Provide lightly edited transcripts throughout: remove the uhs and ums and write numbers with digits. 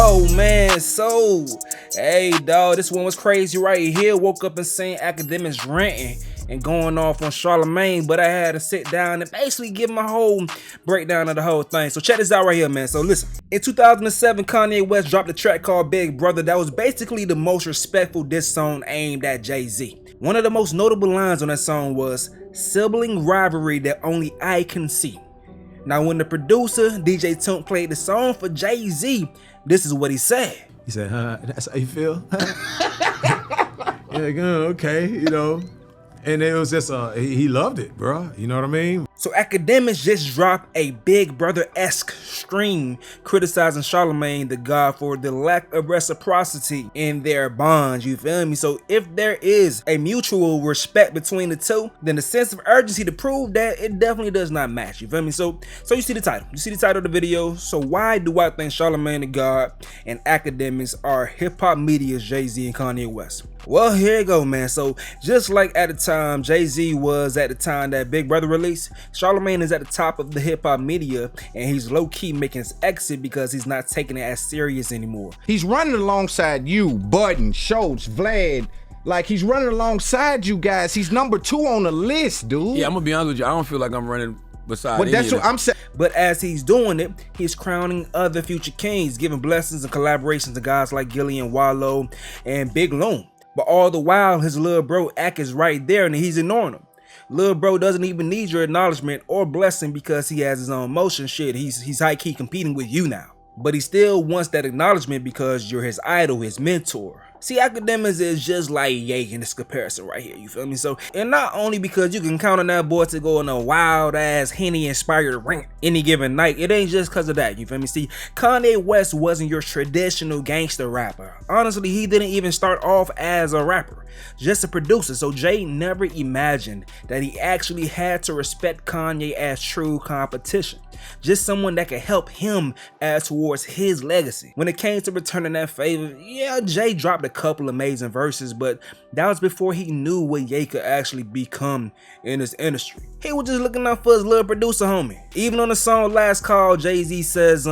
Oh man, so hey dog, this one was crazy right here. Woke up and seen Akademiks ranting and going off on Charlamagne, but I had to sit down and basically give my whole breakdown of the whole thing. So check this out right here, man. So listen, in 2007, Kanye West dropped a track called Big Brother that was basically the most respectful diss song aimed at Jay-Z. One of the most notable lines on that song was sibling rivalry that only I can see. Now when the producer, DJ Tunk, played the song for Jay-Z, this is what he said. He said, that's how you feel? Yeah, okay, you know. And it was just, he loved it, bro. You know what I mean? So Akademiks just dropped a Big Brother-esque stream criticizing Charlamagne Tha God for the lack of reciprocity in their bonds, you feel me? So if there is a mutual respect between the two, then the sense of urgency to prove that, it definitely does not match, you feel me? So you see the title. You see the title of the video. So why do I think Charlamagne Tha God and Akademiks are hip-hop media's Jay-Z and Kanye West? Well, here you go, man. So just like at the time Jay-Z was at the time that Big Brother released, Charlamagne is at the top of the hip-hop media, and he's low-key making his exit because he's not taking it as serious anymore. He's running alongside you, Budden, Schultz, Vlad. Like, he's running alongside you guys. He's number 2 on the list, dude. Yeah, I'm gonna be honest with you. I don't feel like I'm running beside But that's what I'm saying. But as he's doing it, he's crowning other future kings, giving blessings and collaborations to guys like Gillian Wallow and Big Loon. But all the while, his little bro Ak is right there and he's ignoring him. Lil bro doesn't even need your acknowledgement or blessing because he has his own motion. Shit, he's high-key competing with you now. But he still wants that acknowledgement because you're his idol, his mentor. See, Akademiks is just like Ye in this comparison right here, you feel me? So, and not only because you can count on that boy to go on a wild-ass Henny-inspired rant any given night, it ain't just because of that, you feel me? See, Kanye West wasn't your traditional gangster rapper. Honestly, he didn't even start off as a rapper, just a producer. So Jay never imagined that he actually had to respect Kanye as true competition. Just someone that could help him add towards his legacy. When it came to returning that favor, yeah, Jay dropped a couple amazing verses, but that was before he knew what Ye could actually become in this industry. He was just looking out for his little producer homie. Even on the song Last Call, Jay-Z says,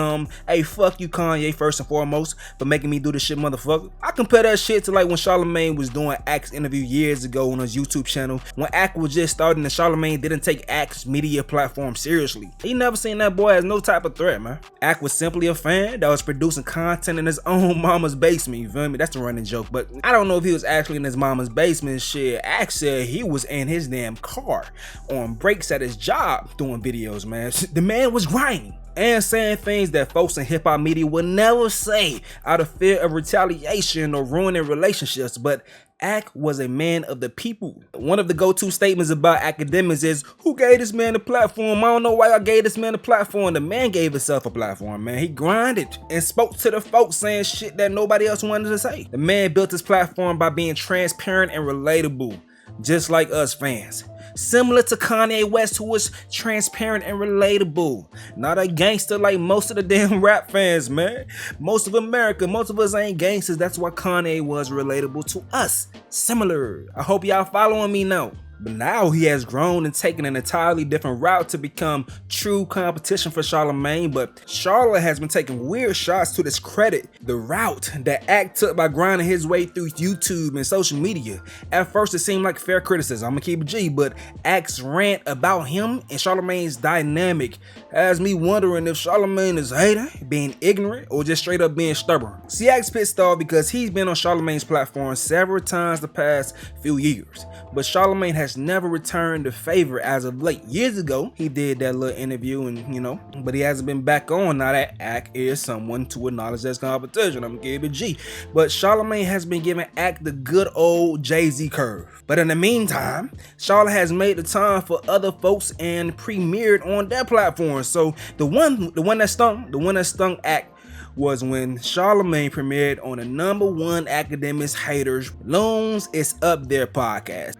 hey, fuck you, Kanye, first and foremost, for making me do this shit, motherfucker. I compare that shit to like when Charlamagne was doing Ak's interview years ago on his YouTube channel, when Ak was just starting and Charlamagne didn't take Ak's media platform seriously. He never seen that boy as no type of threat, man. Ak was simply a fan that was producing content in his own mama's basement, you feel me? That's the running joke, but I don't know if he was actually in his mama's basement. Shit, Ak said he was in his damn car on breaks at his job doing videos, man. The man was grinding and saying things that folks in hip-hop media would never say out of fear of retaliation or ruining relationships, but Ak was a man of the people. One of the go-to statements about Akademiks is, who gave this man a platform? I don't know why I gave this man a platform. The man gave himself a platform, man. He grinded and spoke to the folks saying shit that nobody else wanted to say. The man built his platform by being transparent and relatable, just like us fans. Similar to Kanye West, who was transparent and relatable. Not a gangster like most of the damn rap fans, man. Most of America, most of us ain't gangsters. That's why Kanye was relatable to us. Similar. I hope y'all following me now. But now he has grown and taken an entirely different route to become true competition for Charlamagne. But Charla has been taking weird shots to discredit the route that Ak took by grinding his way through YouTube and social media. At first it seemed like fair criticism, I'm gonna keep it G, but Ak's rant about him and Charlamagne's dynamic has me wondering if Charlamagne is hating, being ignorant, or just straight up being stubborn. See, Ak's pissed off because he's been on Charlamagne's platform several times the past few years, but Charlamagne has never returned the favor as of late. Years ago, he did that little interview and, you know, but he hasn't been back on now that Ak is someone to acknowledge as competition. I'm gonna give it G. But Charlamagne has been giving Ak the good old Jay-Z curve. But in the meantime, Charla has made the time for other folks and premiered on their platform. So the one that stung Ak was when Charlamagne premiered on the #1 Akademiks haters, Loon's It's Up There podcast.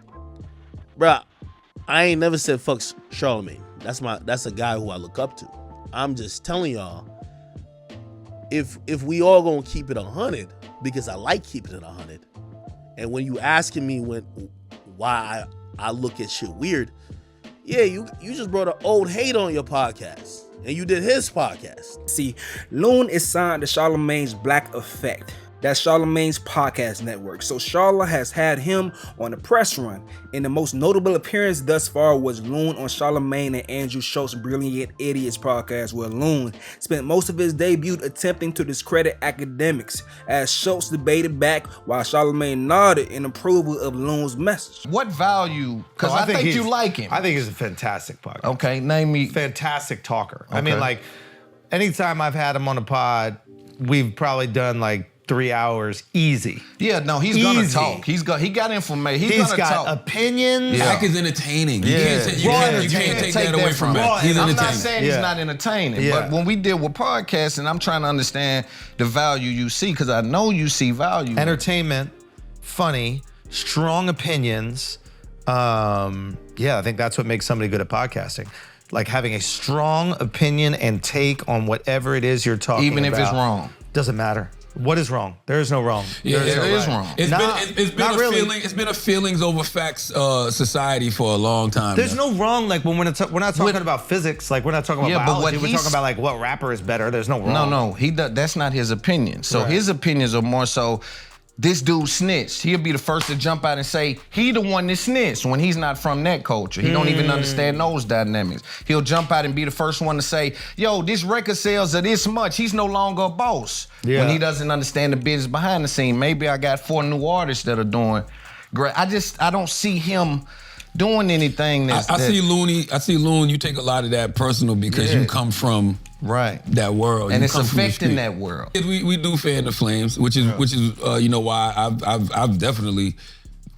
Bruh, I ain't never said fuck Charlamagne. That's a guy who I look up to. I'm just telling y'all, if we all gonna keep it 100, because I like keeping it 100, and when you asking me why I look at shit weird, yeah, you just brought an old hate on your podcast. and you did his podcast. See, Loon is signed to Charlamagne's Black Effect. That's Charlamagne's podcast network. So Charla has had him on the press run. And the most notable appearance thus far was Loon on Charlamagne and Andrew Schultz's Brilliant Idiots podcast, where Loon spent most of his debut attempting to discredit Akademiks, as Schultz debated back while Charlamagne nodded in approval of Loon's message. What value? Because I think you like him. I think he's a fantastic podcast. Okay, name me. Fantastic talker. Okay. I mean, like, anytime I've had him on a pod, we've probably done like 3 hours easy. Yeah, no, he's gonna talk. He got information. He's gonna got talk. opinions. Ack is entertaining. You can't take that away from him. He's I'm entertaining. not saying he's not entertaining, but when we deal with podcasting, I'm trying to understand the value you see, because I know you see value. Entertainment, funny, strong opinions. I think that's what makes somebody good at podcasting. Like having a strong opinion and take on whatever it is you're talking about. Even if it's wrong. Doesn't matter. What is wrong? There is no wrong. Yeah, it is wrong. It's been a feelings over facts society for a long time. There's no wrong. Like when we're not talking about physics. Like we're not talking about biology. We're talking about like what rapper is better. There's no wrong. No, that's not his opinion. So his opinions are more so, this dude snitched. He'll be the first to jump out and say he the one that snitched when he's not from that culture. He don't even understand those dynamics. He'll jump out and be the first one to say, yo, this record sales are this much. He's no longer a boss. Yeah. When he doesn't understand the business behind the scene. Maybe I got 4 new artists that are doing great. I don't see him doing anything that's... I see Loon, you take a lot of that personal because you come from that world. And you it's affecting that world. We do fan the flames, which is why I've definitely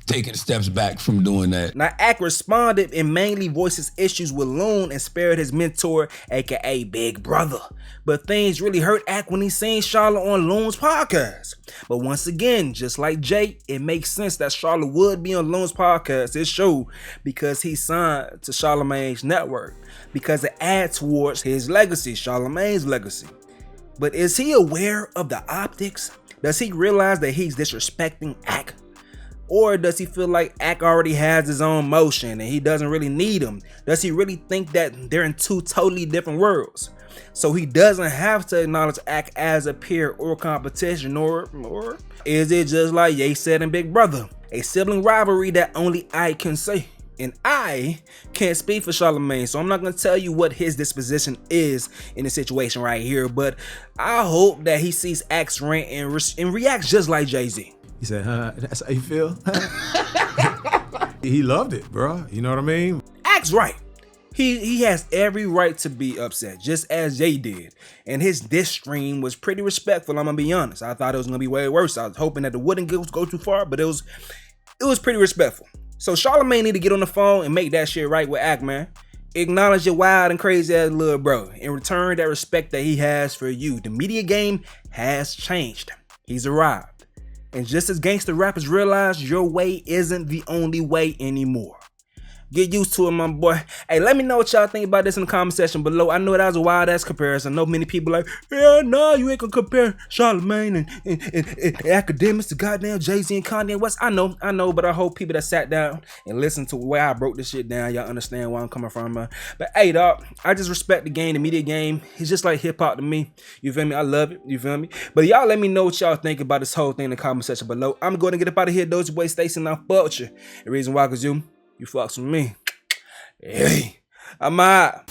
taking steps back from doing that. Now, Ack responded and mainly voiced his issues with Loon and spared his mentor, aka Big Brother. But things really hurt Ack when he seen Charla on Loon's podcast. But once again, just like Jay, it makes sense that Charla would be on Loon's podcast, his show, because he signed to Charlamagne's network, because it adds towards his legacy, Charlamagne's legacy. But is he aware of the optics? Does he realize that he's disrespecting Ack? Or does he feel like Ack already has his own motion and he doesn't really need him? Does he really think that they're in 2 totally different worlds? So he doesn't have to acknowledge Ack as a peer or competition, or is it just like Ye said in Big Brother, a sibling rivalry that only I can say? And I can't speak for Charlamagne, so I'm not going to tell you what his disposition is in the situation right here, but I hope that he sees Ack's rant and reacts just like Jay-Z. He said, that's how you feel? He loved it, bro. You know what I mean? Ack's right. He has every right to be upset, just as Jay did. And his diss stream was pretty respectful, I'm gonna be honest. I thought it was gonna be way worse. I was hoping that it wouldn't go too far, but it was pretty respectful. So Charlamagne need to get on the phone and make that shit right with Ack, man. Acknowledge your wild and crazy ass little bro. And return that respect that he has for you. The media game has changed. He's arrived. And just as gangster rappers realize, your way isn't the only way anymore. Get used to it, my boy. Hey, let me know what y'all think about this in the comment section below. I know that was a wild ass comparison. I know many people like, yeah, no, you ain't gonna compare Charlamagne and Akademiks to goddamn Z and Kanye West. I know, but I hope people that sat down and listened to where I broke this shit down, y'all understand where I'm coming from, man. But hey, dog, I just respect the game, the media game. It's just like hip hop to me. You feel me? I love it. You feel me? But y'all let me know what y'all think about this whole thing in the comment section below. I'm going to get up out of here. Those boy Stacie, and I fuck with you. The reason why, cause you fucks with me. Hey, I'm out.